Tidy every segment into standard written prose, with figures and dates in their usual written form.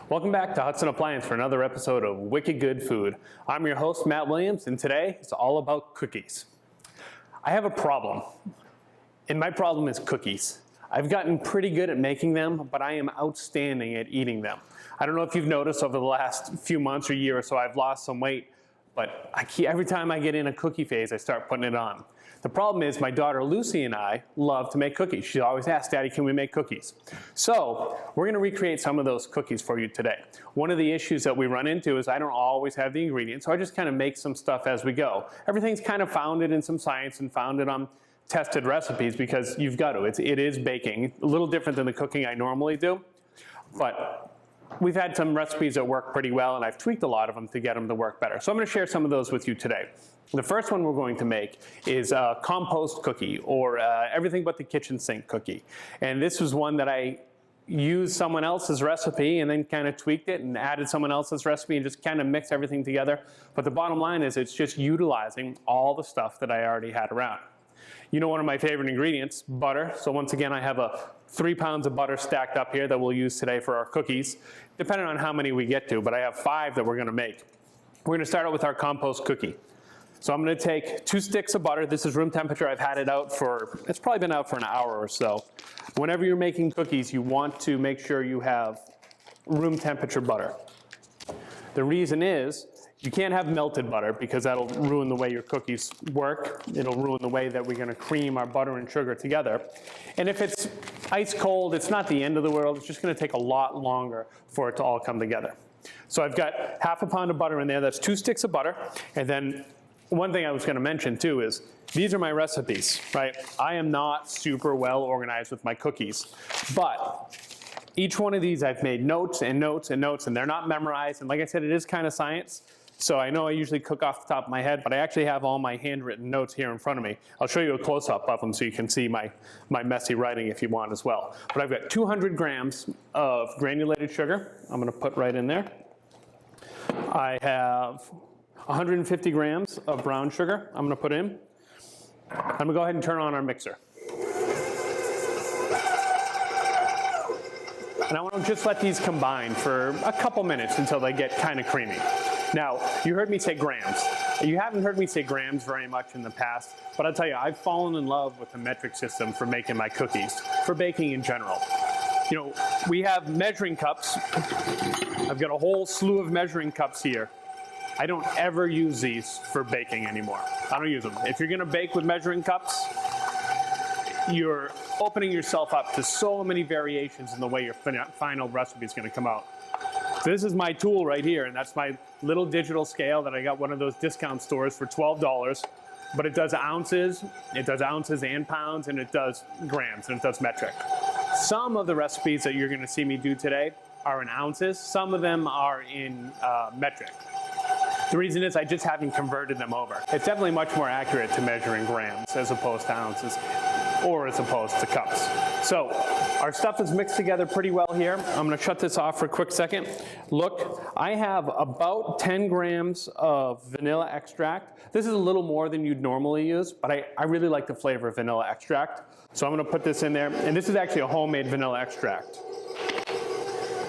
Welcome back to Hudson Appliance for another episode of Wicked Good Food. I'm your host, Matt Williams, and today it's all about cookies. I have a problem, and my problem is cookies. I've gotten pretty good at making them, but I am outstanding at eating them. I don't know if you've noticed over the last few months or year or so I've lost some weight, but every time I get in a cookie phase, I start putting it on. The problem is my daughter Lucy and I love to make cookies. She always asks, Daddy, can we make cookies? So we're gonna recreate some of those cookies for you today. One of the issues that we run into is I don't always have the ingredients, so I just kind of make some stuff as we go. Everything's kind of founded in some science and founded on tested recipes because you've got to. It is baking, a little different than the cooking I normally do, but we've had some recipes that work pretty well, and I've tweaked a lot of them to get them to work better. So I'm going to share some of those with you today. The first one we're going to make is a compost cookie, or everything but the kitchen sink cookie. And this was one that I used someone else's recipe and then kind of tweaked it and added someone else's recipe and just kind of mixed everything together. But the bottom line is it's just utilizing all the stuff that I already had around. You know, one of my favorite ingredients, butter. So once again, I have 3 pounds of butter stacked up here that we'll use today for our cookies, depending on how many we get to, but I have 5 that we're gonna make. We're gonna start out with our compost cookie. So I'm gonna take 2 sticks of butter. This is room temperature. I've had it out it's probably been out for an hour or so. Whenever you're making cookies, you want to make sure you have room temperature butter. The reason is, you can't have melted butter because that'll ruin the way your cookies work. It'll ruin the way that we're gonna cream our butter and sugar together. And if it's ice cold, it's not the end of the world. It's just gonna take a lot longer for it to all come together. So I've got half a pound of butter in there. That's 2 sticks of butter. And then one thing I was gonna mention too is, these are my recipes, right? I am not super well organized with my cookies, but each one of these I've made notes and notes and notes, and they're not memorized. And like I said, it is kind of science. So I know I usually cook off the top of my head, but I actually have all my handwritten notes here in front of me. I'll show you a close-up of them so you can see my messy writing if you want as well. But I've got 200 grams of granulated sugar. I'm gonna put right in there. I have 150 grams of brown sugar I'm gonna put in. I'm gonna go ahead and turn on our mixer. And I want to just let these combine for a couple minutes until they get kind of creamy. Now, you heard me say grams. You haven't heard me say grams very much in the past, but I'll tell you, I've fallen in love with the metric system for making my cookies, for baking in general. You know, we have measuring cups. I've got a whole slew of measuring cups here. I don't ever use these for baking anymore. I don't use them. If you're gonna bake with measuring cups, you're opening yourself up to so many variations in the way your final recipe is gonna come out. So this is my tool right here, and that's my little digital scale that I got one of those discount stores for $12, but it does ounces and pounds, and it does grams, and it does metric. Some of the recipes that you're gonna see me do today are in ounces, some of them are in metric. The reason is I just haven't converted them over. It's definitely much more accurate to measure in grams as opposed to ounces, or as opposed to cups. So our stuff is mixed together pretty well here. I'm gonna shut this off for a quick second. Look, I have about 10 grams of vanilla extract. This is a little more than you'd normally use, but I really like the flavor of vanilla extract. So I'm gonna put this in there, and this is actually a homemade vanilla extract.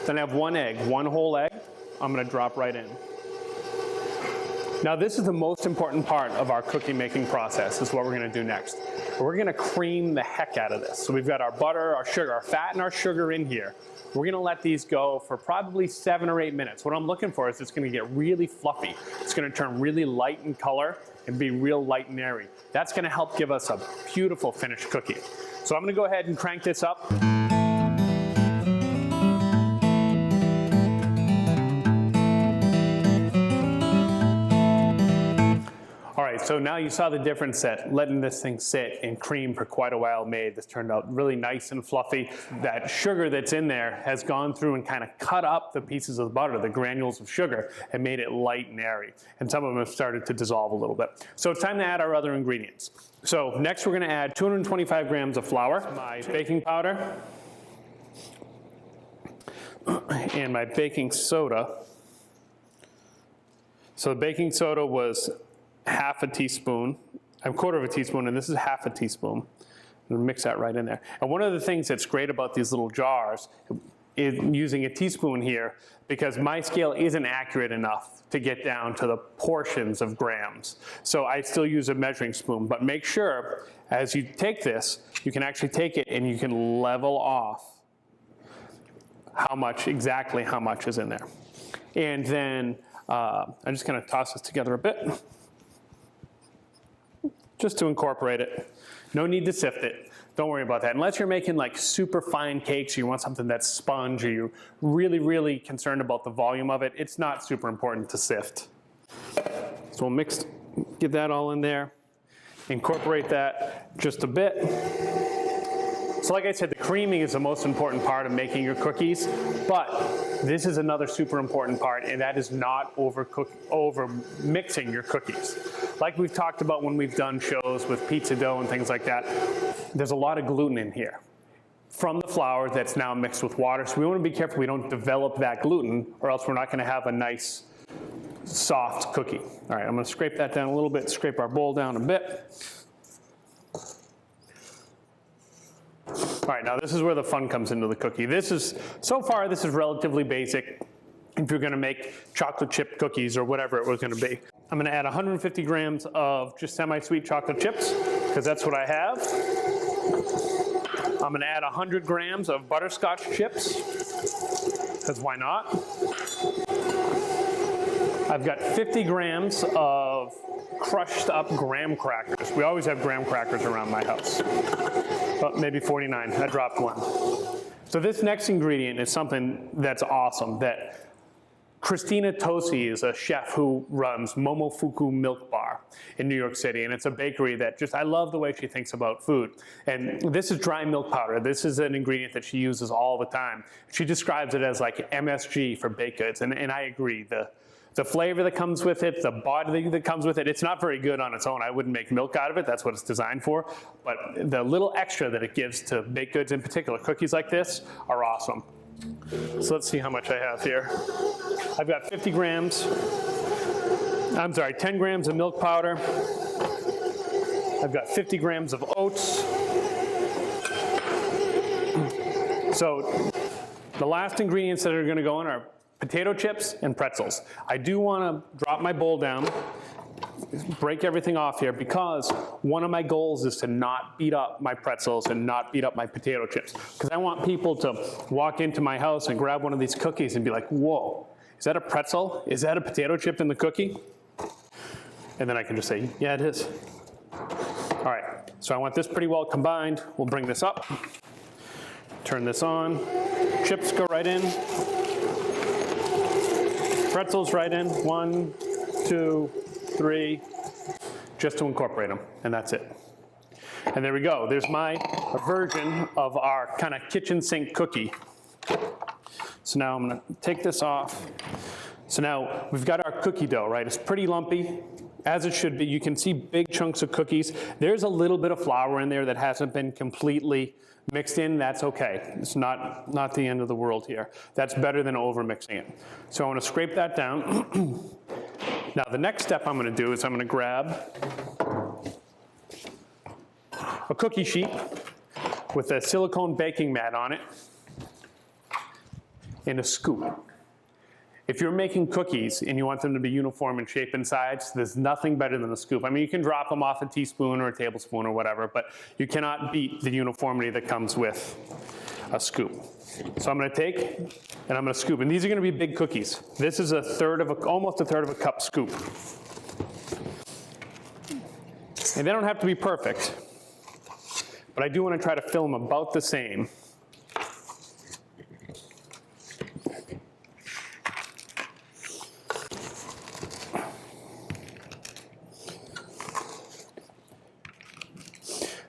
Then I have 1 egg, 1 whole egg, I'm gonna drop right in. Now this is the most important part of our cookie making process, is what we're gonna do next. We're gonna cream the heck out of this. So we've got our butter, our sugar, our fat and our sugar in here. We're gonna let these go for probably 7 or 8 minutes. What I'm looking for is it's gonna get really fluffy. It's gonna turn really light in color and be real light and airy. That's gonna help give us a beautiful finished cookie. So I'm gonna go ahead and crank this up. All right, so now you saw the difference that letting this thing sit and cream for quite a while made. This turned out really nice and fluffy. That sugar that's in there has gone through and kind of cut up the pieces of butter, the granules of sugar, and made it light and airy. And some of them have started to dissolve a little bit. So it's time to add our other ingredients. So next we're gonna add 225 grams of flour, my baking powder, and my baking soda. So the baking soda was half a teaspoon, a quarter of a teaspoon, and this is half a teaspoon. I'm gonna mix that right in there. And one of the things that's great about these little jars, using a teaspoon here because my scale isn't accurate enough to get down to the portions of grams. So I still use a measuring spoon, but make sure as you take this, you can actually take it and you can level off exactly how much is in there. And then I'm just gonna toss this together a bit, just to incorporate it. No need to sift it. Don't worry about that. Unless you're making like super fine cakes, or you want something that's sponge, or you're really, really concerned about the volume of it, it's not super important to sift. So we'll get that all in there, incorporate that just a bit. So like I said, the creaming is the most important part of making your cookies, but this is another super important part, and that is not over mixing your cookies. Like we've talked about when we've done shows with pizza dough and things like that, there's a lot of gluten in here from the flour that's now mixed with water. So we want to be careful we don't develop that gluten, or else we're not going to have a nice soft cookie. All right, I'm going to scrape that down a little bit, scrape our bowl down a bit. All right, now this is where the fun comes into the cookie. So far this is relatively basic if you're gonna make chocolate chip cookies or whatever it was gonna be. I'm gonna add 150 grams of just semi-sweet chocolate chips, because that's what I have. I'm gonna add 100 grams of butterscotch chips, because why not? I've got 50 grams of crushed up graham crackers. We always have graham crackers around my house. But maybe 49, I dropped one. So this next ingredient is something that's awesome, that Christina Tosi is a chef who runs Momofuku Milk Bar in New York City, and it's a bakery that I love the way she thinks about food. And this is dry milk powder. This is an ingredient that she uses all the time. She describes it as like MSG for baked goods, and I agree. The flavor that comes with it, the body that comes with it, it's not very good on its own. I wouldn't make milk out of it. That's what it's designed for. But the little extra that it gives to baked goods, in particular cookies like this, are awesome. So let's see how much I have here. I've got 10 grams of milk powder. I've got 50 grams of oats. So the last ingredients that are gonna go in are potato chips and pretzels. I do want to drop my bowl down, break everything off here, because one of my goals is to not beat up my pretzels and not beat up my potato chips. Because I want people to walk into my house and grab one of these cookies and be like, whoa, is that a pretzel? Is that a potato chip in the cookie? And then I can just say, yeah, it is. All right, so I want this pretty well combined. We'll bring this up, turn this on, chips go right in. Pretzels right in, 1, 2, 3, just to incorporate them, and that's it. And there we go. There's my version of our kind of kitchen sink cookie. So now I'm gonna take this off. So now we've got our cookie dough, right? It's pretty lumpy, as it should be. You can see big chunks of cookies. There's a little bit of flour in there that hasn't been completely mixed in. That's okay. It's not the end of the world here. That's better than over mixing it. So I want to scrape that down. Now the next step I'm going to do is I'm going to grab a cookie sheet with a silicone baking mat on it and a scoop. If you're making cookies and you want them to be uniform in shape and size, there's nothing better than a scoop. I mean, you can drop them off a teaspoon or a tablespoon or whatever, but you cannot beat the uniformity that comes with a scoop. So I'm gonna take and I'm gonna scoop, and these are gonna be big cookies. This is almost a third of a cup scoop. And they don't have to be perfect, but I do wanna try to fill them about the same.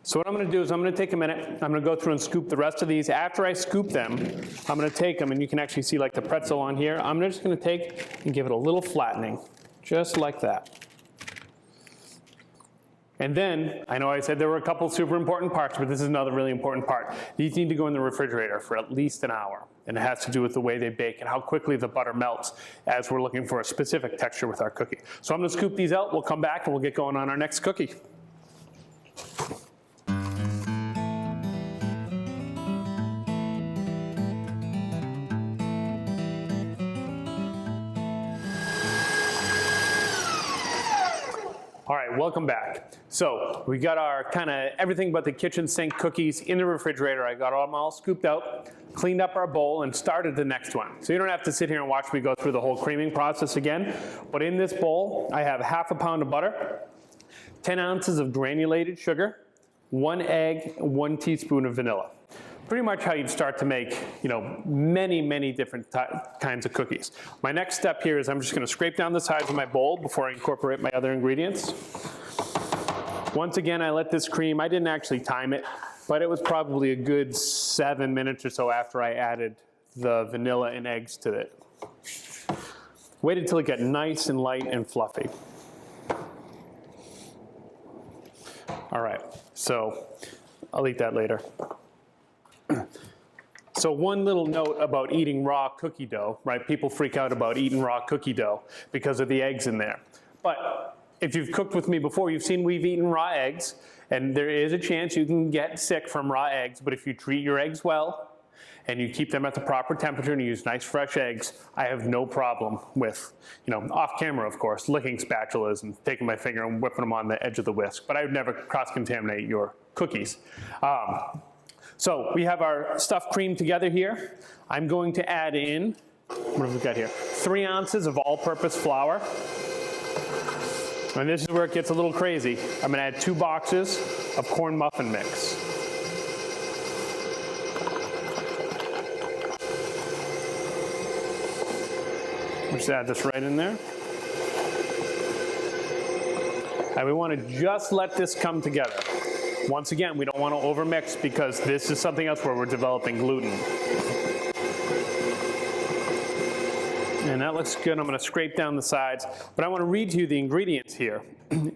So what I'm gonna do is I'm gonna take a minute, I'm gonna go through and scoop the rest of these. After I scoop them, I'm gonna take them, and you can actually see like the pretzel on here. I'm just gonna take and give it a little flattening, just like that. And then, I know I said there were a couple super important parts, but this is another really important part. These need to go in the refrigerator for at least an hour. And it has to do with the way they bake and how quickly the butter melts as we're looking for a specific texture with our cookie. So I'm gonna scoop these out, we'll come back and we'll get going on our next cookie. All right, welcome back. So we got our kind of everything but the kitchen sink cookies in the refrigerator. I got them all scooped out, cleaned up our bowl, and started the next one. So you don't have to sit here and watch me go through the whole creaming process again. But in this bowl, I have half a pound of butter, 10 ounces of granulated sugar, 1 egg, 1 teaspoon of vanilla. Pretty much how you'd start to make, many different kinds of cookies. My next step here is I'm just gonna scrape down the sides of my bowl before I incorporate my other ingredients. Once again, I let this cream, I didn't actually time it, but it was probably a good 7 minutes or so after I added the vanilla and eggs to it. Wait until it got nice and light and fluffy. All right, so I'll eat that later. So one little note about eating raw cookie dough, right? People freak out about eating raw cookie dough because of the eggs in there. But if you've cooked with me before, you've seen we've eaten raw eggs, and there is a chance you can get sick from raw eggs, but if you treat your eggs well, and you keep them at the proper temperature and you use nice fresh eggs, I have no problem with, off camera of course, licking spatulas and taking my finger and whipping them on the edge of the whisk, but I would never cross-contaminate your cookies. So we have our stuffed cream together here. I'm going to add in, what have we got here? 3 ounces of all-purpose flour. And this is where it gets a little crazy. I'm gonna add 2 boxes of corn muffin mix. Just add this right in there. And we wanna just let this come together. Once again, we don't want to overmix because this is something else where we're developing gluten. And that looks good. I'm going to scrape down the sides, but I want to read to you the ingredients here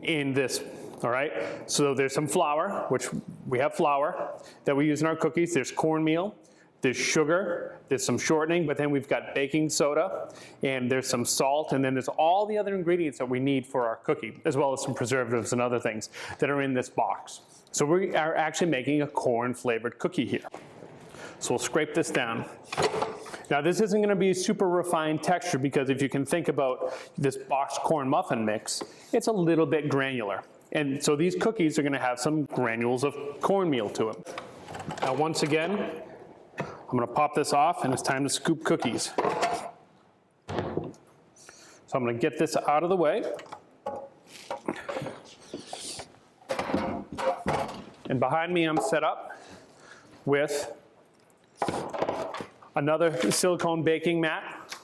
in this, all right? So there's some flour, which we have flour that we use in our cookies. There's cornmeal, there's sugar, there's some shortening, but then we've got baking soda, and there's some salt, and then there's all the other ingredients that we need for our cookie, as well as some preservatives and other things that are in this box. So we are actually making a corn-flavored cookie here. So we'll scrape this down. Now this isn't gonna be a super refined texture because if you can think about this boxed corn muffin mix, it's a little bit granular. And so these cookies are gonna have some granules of cornmeal to them. Now once again, I'm gonna pop this off and it's time to scoop cookies. So I'm gonna get this out of the way. And behind me, I'm set up with another silicone baking mat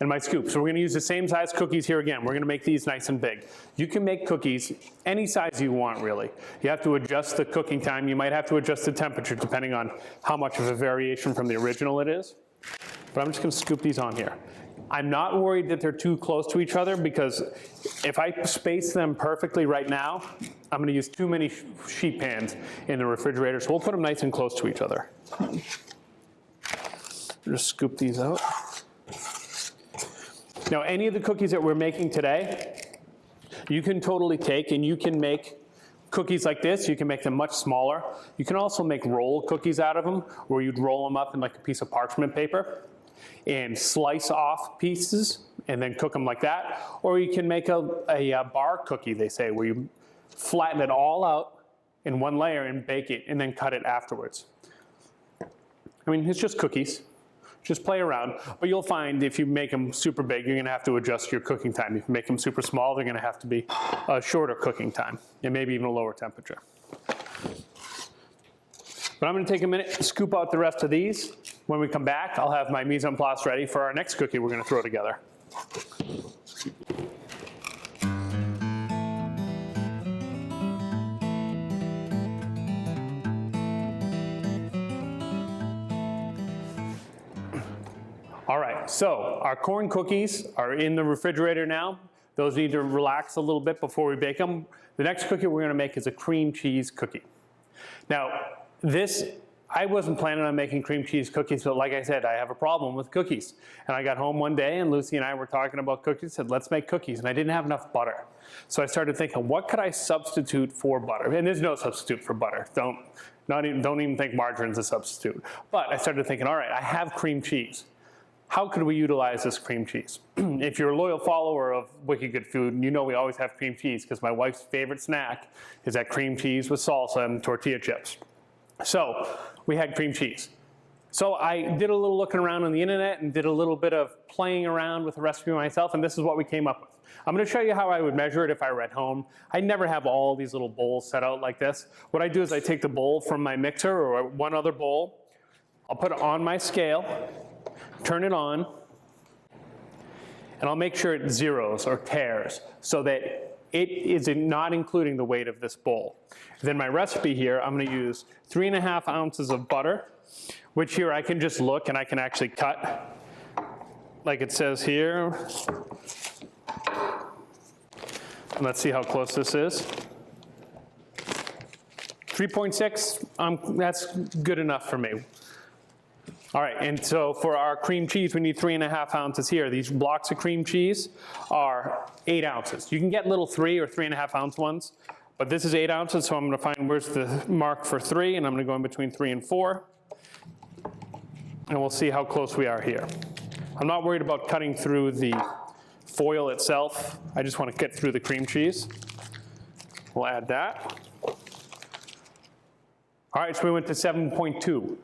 and my scoop. So we're gonna use the same size cookies here again. We're gonna make these nice and big. You can make cookies any size you want, really. You have to adjust the cooking time. You might have to adjust the temperature depending on how much of a variation from the original it is. But I'm just gonna scoop these on here. I'm not worried that they're too close to each other because if I space them perfectly right now, I'm gonna use too many sheet pans in the refrigerator, so we'll put them nice and close to each other. Just scoop these out. Now, any of the cookies that we're making today, you can totally take and you can make cookies like this. You can make them much smaller. You can also make roll cookies out of them where you'd roll them up in like a piece of parchment paper and slice off pieces and then cook them like that. Or you can make a bar cookie, they say, where you flatten it all out in one layer and bake it and then cut it afterwards. I mean, it's just cookies. Just play around. But you'll find if you make them super big, you're gonna have to adjust your cooking time. If you make them super small, they're gonna have to be a shorter cooking time and maybe even a lower temperature. But I'm gonna take a minute to scoop out the rest of these. When we come back, I'll have my mise en place ready for our next cookie we're gonna throw together. All right, so our corn cookies are in the refrigerator now. Those need to relax a little bit before we bake them. The next cookie we're gonna make is a cream cheese cookie. Now, I wasn't planning on making cream cheese cookies, but like I said, I have a problem with cookies. And I got home one day and Lucy and I were talking about cookies, said, let's make cookies. And I didn't have enough butter. So I started thinking, what could I substitute for butter? And there's no substitute for butter. Don't even think margarine's a substitute. But I started thinking, all right, I have cream cheese. how could we utilize this cream cheese? If you're a loyal follower of Wicked Good Food, you know we always have cream cheese because my wife's favorite snack is that cream cheese with salsa and tortilla chips. So we had cream cheese. So I did a little looking around on the internet and did a little bit of playing around with the recipe myself, and this is what we came up with. I'm gonna show you how I would measure it if I were at home. I never have all these little bowls set out like this. What I do is I take the bowl from my mixer or one other bowl, I'll put it on my scale, turn it on, and I'll make sure it zeros or tears so that it is not including the weight of this bowl. Then my recipe here, I'm gonna use 3.5 ounces of butter, which here I can just look and I can actually cut like it says here. And let's see how close this is. 3.6, that's good enough for me. All right, and so for our cream cheese, we need 3.5 ounces here. These blocks of cream cheese are 8 ounces. You can get little 3 or 3.5 ounce ones, but this is 8 ounces, so I'm gonna find where's the mark for 3, and I'm gonna go in between 3 and 4. And we'll see how close we are here. I'm not worried about cutting through the foil itself. I just want to get through the cream cheese. We'll add that. All right, so we went to 7.2.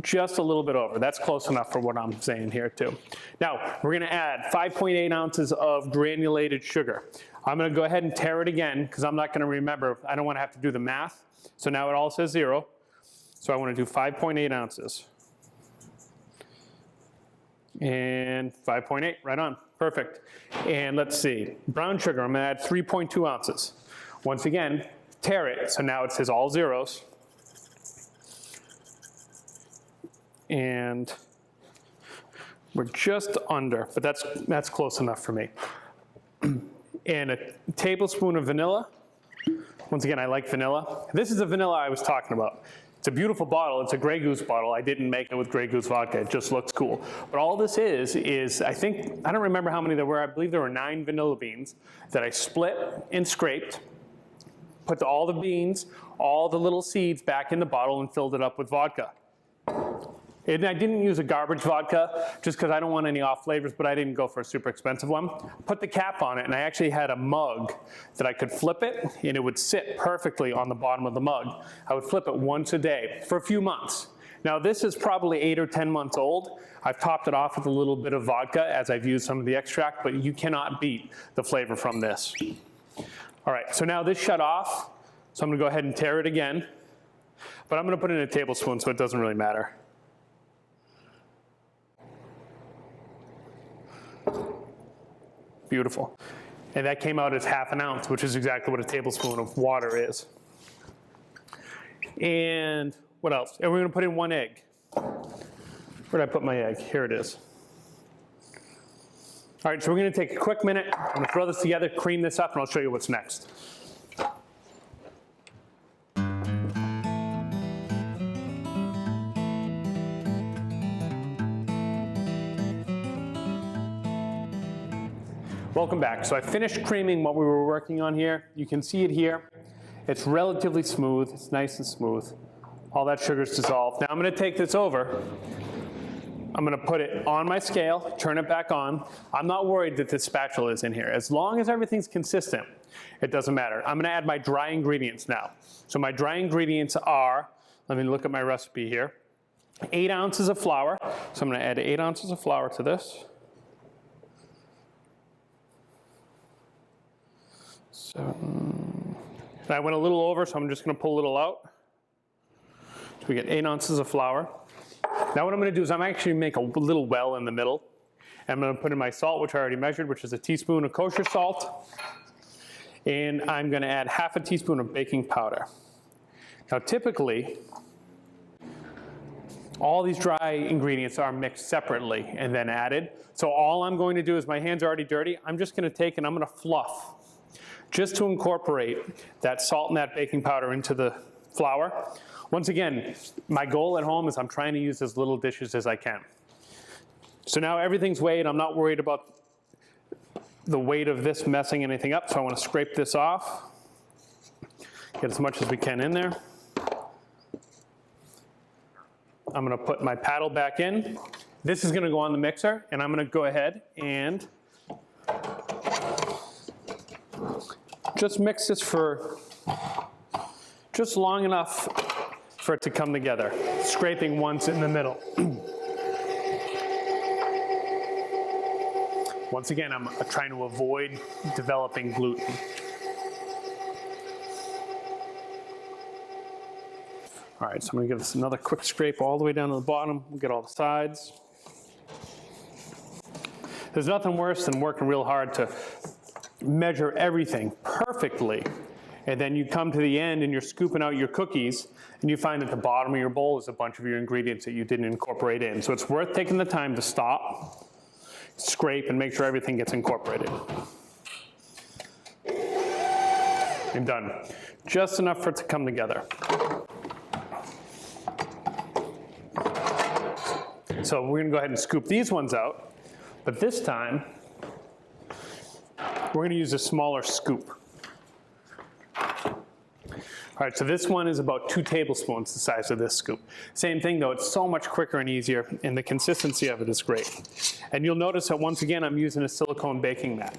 Just a little bit over. That's close enough for what I'm saying here too. Now, we're gonna add 5.8 ounces of granulated sugar. I'm gonna go ahead and tear it again because I'm not gonna remember. I don't wanna have to do the math. So now it all says 0. So I wanna do 5.8 ounces. And 5.8, right on, perfect. And let's see, brown sugar, I'm gonna add 3.2 ounces. Once again, tear it, so now it says all zeros. And we're just under, but that's close enough for me. And a tablespoon of vanilla. Once again, I like vanilla. This is the vanilla I was talking about. It's a beautiful bottle. It's a Grey Goose bottle. I didn't make it with Grey Goose vodka. It just looks cool. But all this is I don't remember how many there were. I believe there were 9 vanilla beans that I split and scraped, put all the beans, all the little seeds back in the bottle and filled it up with vodka. And I didn't use a garbage vodka just because I don't want any off flavors, but I didn't go for a super expensive one. Put the cap on it, and I actually had a mug that I could flip it, and it would sit perfectly on the bottom of the mug. I would flip it once a day for a few months. Now this is probably 8 or 10 months old. I've topped it off with a little bit of vodka as I've used some of the extract, but you cannot beat the flavor from this. All right, so now this shut off, so I'm gonna go ahead and tear it again, but I'm gonna put it in a tablespoon so it doesn't really matter. Beautiful. And that came out as 1/2 ounce, which is exactly what a tablespoon of water is. And what else? And we're gonna put in 1 egg. Where did I put my egg? Here it is. All right, so we're gonna take a quick minute. I'm gonna throw this together, cream this up, and I'll show you what's next. Welcome back. So I finished creaming what we were working on here. You can see it here. It's relatively smooth. It's nice and smooth. All that sugar's dissolved. Now I'm gonna take this over. I'm gonna put it on my scale, turn it back on. I'm not worried that this spatula is in here. As long as everything's consistent, it doesn't matter. I'm gonna add my dry ingredients now. So my dry ingredients are, let me look at my recipe here, 8 ounces of flour. So I'm gonna add 8 ounces of flour to this. And I went a little over, so I'm just gonna pull a little out. So we get 8 ounces of flour. Now what I'm gonna do is I'm actually make a little well in the middle. And I'm gonna put in my salt, which I already measured, which is a teaspoon of kosher salt. And I'm gonna add 1/2 teaspoon of baking powder. Now typically, all these dry ingredients are mixed separately and then added. So all I'm going to do is, my hands are already dirty, I'm just gonna take and I'm gonna fluff, just to incorporate that salt and that baking powder into the flour. Once again, my goal at home is I'm trying to use as little dishes as I can. So now everything's weighed. I'm not worried about the weight of this messing anything up, so I want to scrape this off. Get as much as we can in there. I'm going to put my paddle back in, This is gonna go on the mixer, and I'm gonna go ahead and just mix this for just long enough for it to come together, scraping once in the middle. Once again, I'm trying to avoid developing gluten. All right, so I'm gonna give this another quick scrape all the way down to the bottom. We'll get all the sides. There's nothing worse than working real hard to measure everything perfectly, and then you come to the end and you're scooping out your cookies, and you find at the bottom of your bowl is a bunch of your ingredients that you didn't incorporate in. So it's worth taking the time to stop, scrape, and make sure everything gets incorporated. And done. Just enough for it to come together. So we're gonna go ahead and scoop these ones out, but this time, we're gonna use a smaller scoop. All right, so this one is about 2 tablespoons the size of this scoop. Same thing though, it's so much quicker and easier, and the consistency of it is great. And you'll notice that once again, I'm using a silicone baking mat.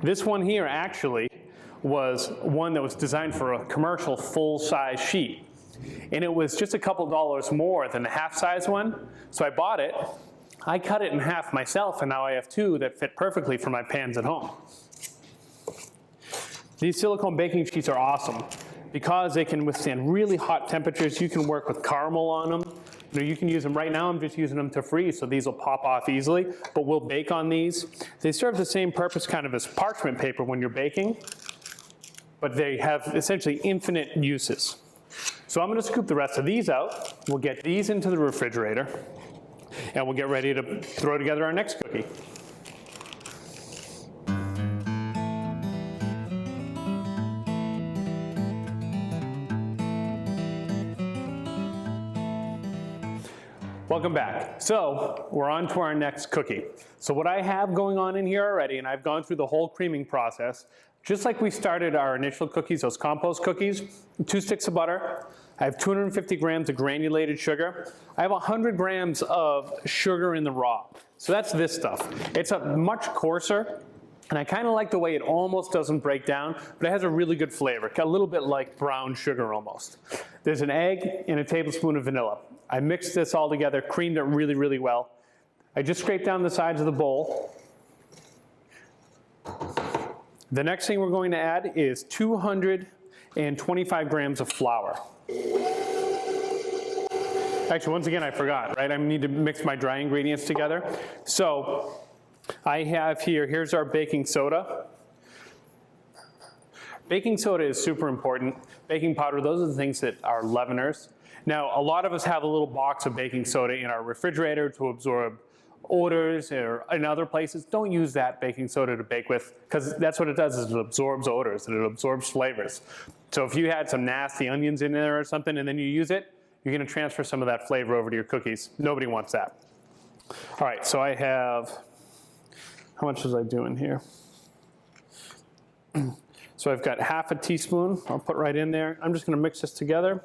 This one here actually was one that was designed for a commercial full-size sheet. And it was just a couple dollars more than the half-size one, so I bought it. I cut it in half myself, and now I have 2 that fit perfectly for my pans at home. These silicone baking sheets are awesome because they can withstand really hot temperatures. You can work with caramel on them. You know, you can use them right now. I'm just using them to freeze, so these will pop off easily, but we'll bake on these. They serve the same purpose kind of as parchment paper when you're baking, but they have essentially infinite uses. So I'm gonna scoop the rest of these out. We'll get these into the refrigerator, and we'll get ready to throw together our next cookie. Welcome back. So we're on to our next cookie. So what I have going on in here already, and I've gone through the whole creaming process, just like we started our initial cookies, those compost cookies, 2 sticks of butter. I have 250 grams of granulated sugar. I have 100 grams of sugar in the raw. So that's this stuff. It's a much coarser, and I kind of like the way it almost doesn't break down, but it has a really good flavor, a little bit like brown sugar almost. There's an egg and a tablespoon of vanilla. I mixed this all together, creamed it really, really well. I just scraped down the sides of the bowl. The next thing we're going to add is 225 grams of flour. Actually, once again, I forgot, right? I need to mix my dry ingredients together. So I have here's our baking soda. Baking soda is super important. Baking powder, those are the things that are leaveners. Now, a lot of us have a little box of baking soda in our refrigerator to absorb odors, or in other places. Don't use that baking soda to bake with, because that's what it does, is it absorbs odors and it absorbs flavors. So if you had some nasty onions in there or something and then you use it, you're gonna transfer some of that flavor over to your cookies. Nobody wants that. All right, so I have, how much was I doing here? So I've got half a teaspoon, I'll put right in there. I'm just gonna mix this together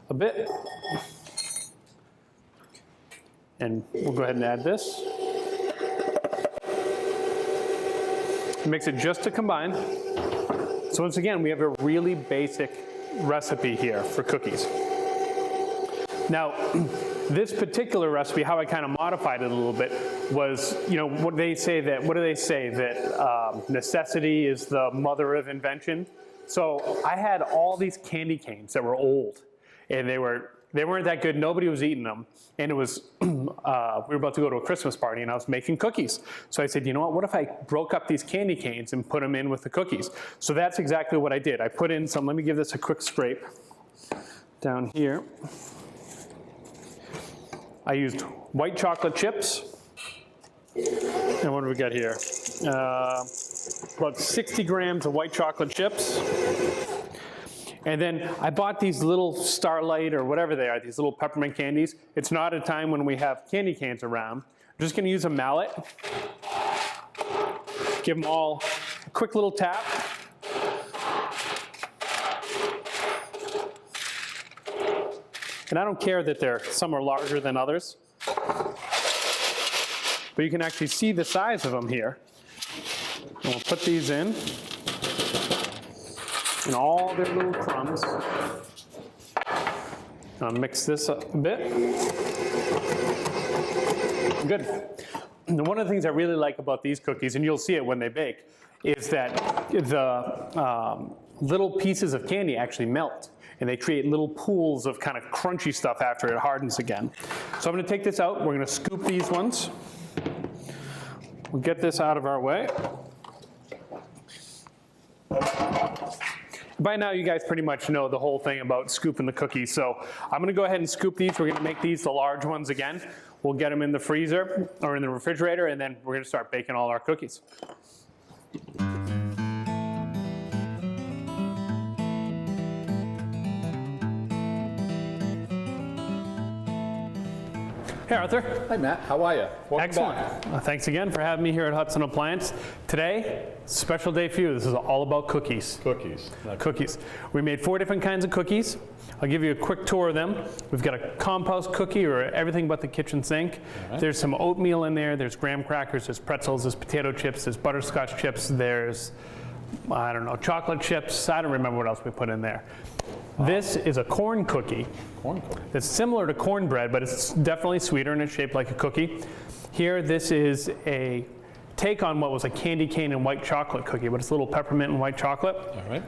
a bit. And we'll go ahead and add this. Mix it just to combine. So once again, we have a really basic recipe here for cookies. Now, this particular recipe, how I kind of modified it a little bit was, you know, what do they say? That necessity is the mother of invention. So I had all these candy canes that were old, and they weren't that good. Nobody was eating them. And it was, we were about to go to a Christmas party and I was making cookies. So I said, you know what if I broke up these candy canes and put them in with the cookies? So that's exactly what I did. I put in some, let me give this a quick scrape down here. I used white chocolate chips. And what do we got here? About 60 grams of white chocolate chips. And then I bought these little Starlight or whatever they are, these little peppermint candies. It's not a time when we have candy canes around. I'm just gonna use a mallet. Give them all a quick little tap. And I don't care that some are larger than others. but you can actually see the size of them here. And we'll put these in, and all their little crumbs. I'll mix this up a bit. Good. And one of the things I really like about these cookies, and you'll see it when they bake, is that the little pieces of candy actually melt, and they create little pools of kind of crunchy stuff after it hardens again. So I'm going to take this out. We're going to scoop these ones. We'll get this out of our way. By now, you guys pretty much know the whole thing about scooping the cookies. So I'm going to go ahead and scoop these. We're going to make these the large ones again. We'll get them in the freezer or in the refrigerator, and then we're going to start baking all our cookies. Hey, Arthur. Hi, Matt. How are you? Welcome Excellent. back. Thanks again for having me here at Hudson Appliance. Today, special day for you. This is all about cookies. Cookies. Cookies. We made 4 different kinds of cookies. I'll give you a quick tour of them. We've got a compost cookie, or everything but the kitchen sink. Right. There's some oatmeal in there. There's graham crackers. There's pretzels. There's potato chips. There's butterscotch chips. There's, I don't know, chocolate chips. I don't remember what else we put in there. Wow. This is a corn cookie. Corn cookie. It's similar to cornbread, but it's definitely sweeter and it's shaped like a cookie. Here, this is a take on what was a candy cane and white chocolate cookie, but it's a little peppermint and white chocolate. All right.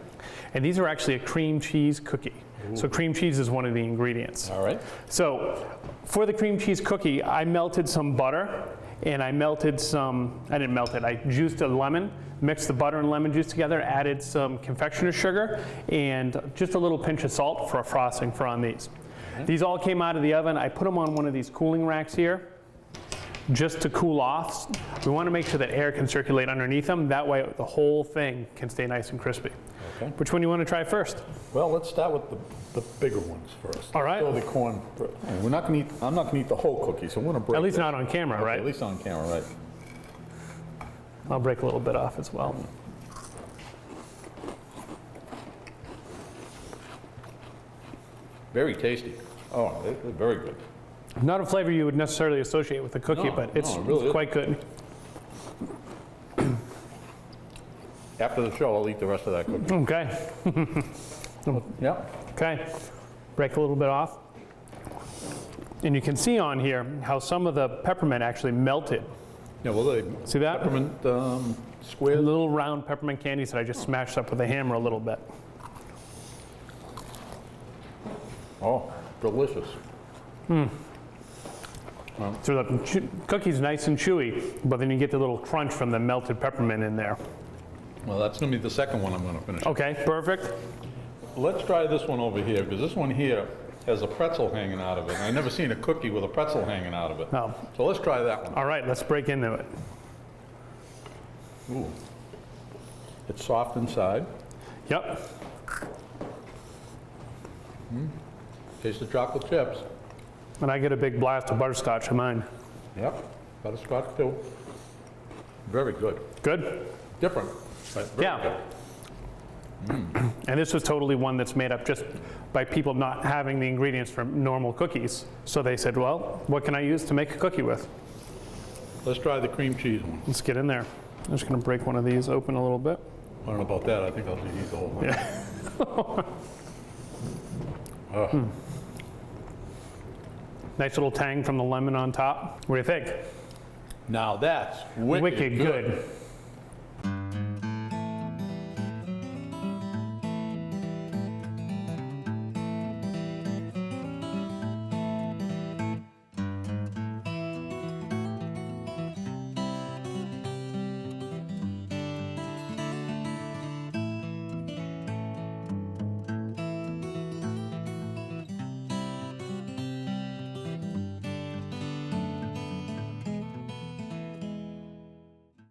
And these are actually a cream cheese cookie. Ooh. So cream cheese is one of the ingredients. All right. So for the cream cheese cookie, I melted some butter, and I melted some, I didn't melt it, I juiced a lemon, mixed the butter and lemon juice together, added some confectioner's sugar, and just a little pinch of salt for a frosting for on these. Mm-hmm. These all came out of the oven. I put them on one of these cooling racks here, just to cool off. We want to make sure that air can circulate underneath them. That way the whole thing can stay nice and crispy. Okay. Which one do you want to try first? Well, let's start with the bigger ones first. All right. So the corn. We're not going to eat. I'm not going to eat the whole cookie, so I'm going to break. At least not on camera, okay, right? At least on camera, right? I'll break a little bit off as well. Very tasty. Oh, they're very good. Not a flavor you would necessarily associate with a cookie, but it's really quite good. After the show, I'll eat the rest of that cookie. Okay. Yeah. Okay. Break a little bit off. And you can see on here how some of the peppermint actually melted. Yeah, well, they see that? Peppermint squares. Little round peppermint candies that I just smashed up with a hammer a little bit. Oh, delicious. So the cookie's nice and chewy, but then you get the little crunch from the melted peppermint in there. Well, that's going to be the second one I'm going to finish. Okay, perfect. Let's try this one over here, because this one here has a pretzel hanging out of it. I've never seen a cookie with a pretzel hanging out of it. Oh. So let's try that one. All right, let's break into it. Ooh. It's soft inside. Yep. Taste the chocolate chips. And I get a big blast of butterscotch in mine. Yep, butterscotch too. Very good. Good? Different, but very good. And this was totally one that's made up just by people not having the ingredients for normal cookies. So they said, well, what can I use to make a cookie with? Let's try the cream cheese one. Let's get in there. I'm just going to break one of these open a little bit. I don't know about that. I think I'll just eat the whole one. Yeah. Nice little tang from the lemon on top. What do you think? Now that's wicked good.